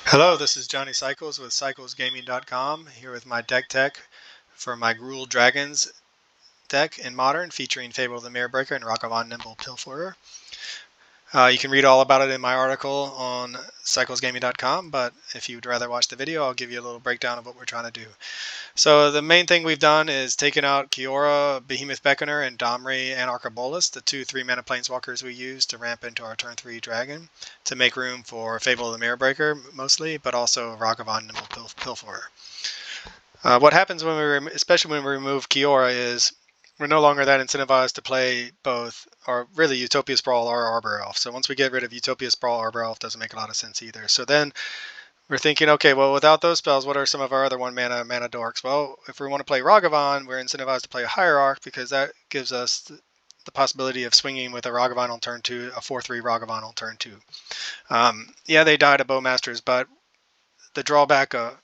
Hello, this is Johnny Cycles with CyclesGaming.com, here with my deck tech for my Gruul Dragons deck in Modern, featuring Fable the Mirror Breaker and Ragavan Nimble Pilferer. You can read all about it in my article on CyclesGaming.com, but if you'd rather watch the video, I'll give you a little breakdown of what we're trying to do. So the main thing we've done is taken out Kiora, Behemoth Beckoner, and Domri and Arcabolus, the two 3-mana planeswalkers we use to ramp into our turn 3 dragon, to make room for Fable the Mirror Breaker mostly, but also Ragavan Nimble Pilferer. What happens when especially when we remove Kiora, is we're no longer that incentivized to play both, or really Utopia Sprawl or Arbor Elf. So once we get rid of Utopia Sprawl, Arbor Elf doesn't make a lot of sense either. So then we're thinking, okay, well, without those spells, what are some of our other mana dorks? Well, if we want to play Ragavan, we're incentivized to play a Hierarch, because that gives us the possibility of swinging with a Ragavan on turn 2, a 4/3 Ragavan on turn 2. Yeah, they die to Bowmasters, but the drawback of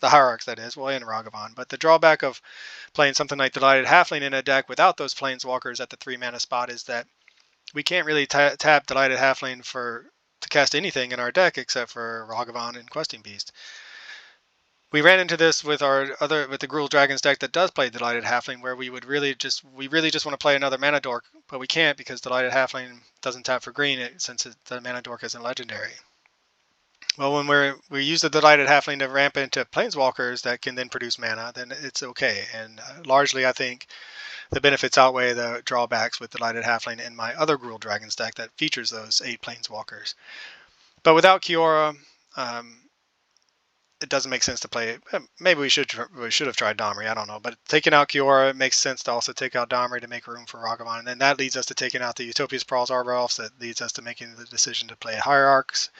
the Hierarchs, that is, well, and Ragavan, but the drawback of playing something like Delighted Halfling in a deck without those Planeswalkers at the 3-mana spot is that we can't really tap Delighted Halfling to cast anything in our deck except for Ragavan and Questing Beast. We ran into this with the Gruul Dragons deck that does play Delighted Halfling, where we really just want to play another mana dork, but we can't because Delighted Halfling doesn't tap for green since the mana dork isn't legendary. Well, when we use the Delighted Halfling to ramp into Planeswalkers that can then produce mana, then it's okay. And largely, I think the benefits outweigh the drawbacks with Delighted Halfling in my other Gruul Dragons deck that features those 8 Planeswalkers. But without Kiora, it doesn't make sense to play. Maybe we should have tried Domri. I don't know. But taking out Kiora, it makes sense to also take out Domri to make room for Ragavan. And then that leads us to taking out the Utopia Sprawls Arbor Elves. That leads us to making the decision to play Hierarchs.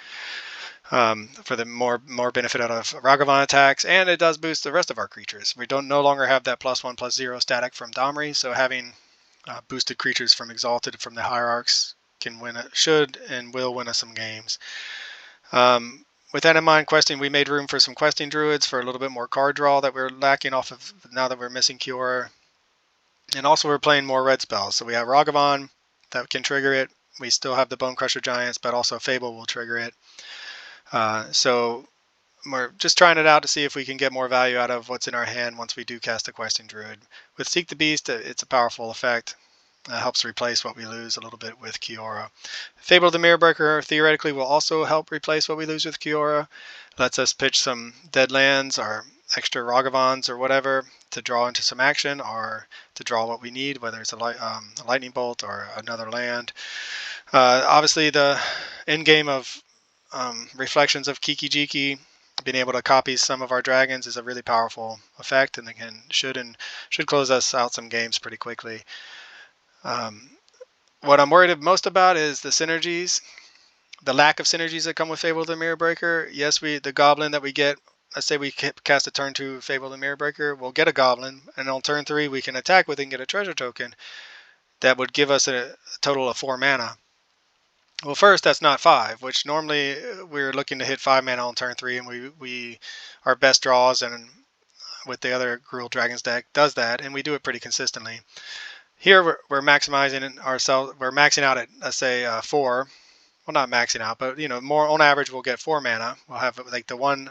For the more benefit out of Ragavan attacks, and it does boost the rest of our creatures. We don't no longer have that +1/+0 static from Domri, so having boosted creatures from Exalted from the Hierarchs should and will win us some games. With that in mind, we made room for some questing druids for a little bit more card draw that we're lacking off of now that we're missing Kiora. And also we're playing more red spells. So we have Ragavan that can trigger it. We still have the Bone Crusher Giants, but also Fable will trigger it. So we're just trying it out to see if we can get more value out of what's in our hand once we do cast a Questing Druid. With Seek the Beast, it's a powerful effect. Helps replace what we lose a little bit with Kiora. Fable the Mirror Breaker theoretically will also help replace what we lose with Kiora. Lets us pitch some dead lands or extra Ragavans or whatever to draw into some action, or to draw what we need, whether it's a lightning bolt or another land. Obviously, the end game of Reflections of Kiki Jiki, being able to copy some of our dragons, is a really powerful effect, and again should close us out some games pretty quickly. What I'm worried most about is the synergies, the lack of synergies that come with Fable the Mirror Breaker. Yes, the goblin that we get, let's say we cast a turn 2 Fable the Mirror Breaker, we'll get a goblin, and on turn 3 we can attack with it and get a treasure token that would give us a total of 4 mana. Well, first, that's not 5, which normally we're looking to hit 5 mana on turn 3, and we our best draws and with the other Gruul Dragons deck does that, and we do it pretty consistently. Here we're maximizing ourselves. We're maxing out at, let's say, 4. Well, not maxing out, but more on average we'll get 4 mana. We'll have like the 1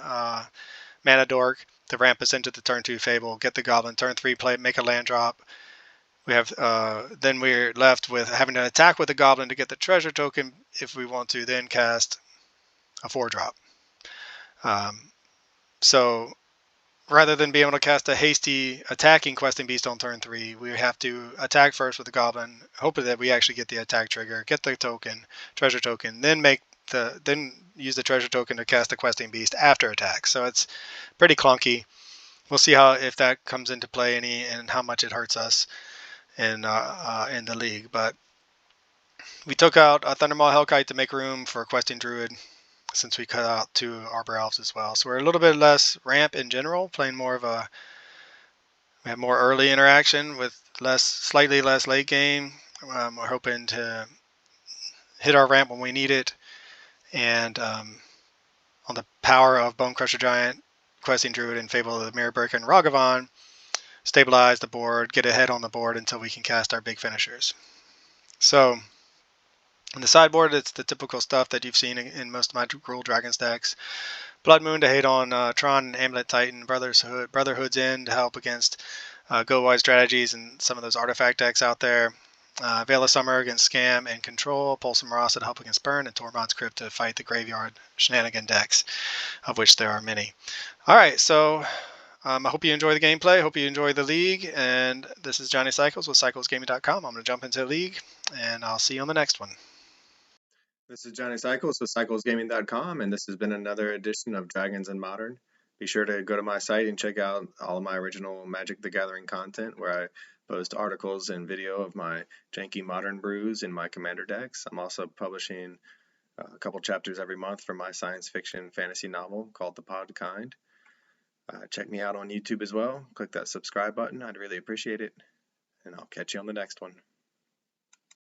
mana dork to ramp us into the turn 2 Fable, get the goblin, turn 3 play, make a land drop. We have then we're left with having to attack with the goblin to get the treasure token if we want to then cast a 4-drop. So rather than being able to cast a hasty attacking Questing Beast on turn 3, we have to attack first with the goblin, hoping that we actually get the attack trigger, get the treasure token, then use the treasure token to cast the Questing Beast after attack. So it's pretty clunky. We'll see if that comes into play and how much it hurts us in the league. But we took out a Thundermaw Hellkite to make room for Questing Druid, since we cut out 2 Arbor Elves as well. So we're a little bit less ramp in general, playing we have more early interaction with slightly less late game. We're hoping to hit our ramp when we need it, and on the power of Bone Crusher Giant, Questing Druid, and Fable of the Mirror Breaker and Ragavan, stabilize the board, get ahead on the board until we can cast our big finishers. So In the sideboard, it's the typical stuff that you've seen in most of my Gruul Dragons decks. Blood Moon to hate on Tron, Amulet Titan, Brotherhood's End to help against go-wide strategies and some of those artifact decks out there. Veil of Summer against Scam and Control, Pulse of Marasa to help against Burn, and Tormod's Crypt to fight the graveyard shenanigan decks, of which there are many. Alright, so I hope you enjoy the gameplay, hope you enjoy the league, and this is Johnny Cycles with CyclesGaming.com. I'm going to jump into the league, and I'll see you on the next one. This is Johnny Cycles with CyclesGaming.com, and this has been another edition of Dragons in Modern. Be sure to go to my site and check out all of my original Magic the Gathering content, where I post articles and video of my janky modern brews in my commander decks. I'm also publishing a couple chapters every month for my science fiction fantasy novel called The Pod Kind. Check me out on YouTube as well. Click that subscribe button. I'd really appreciate it, and I'll catch you on the next one.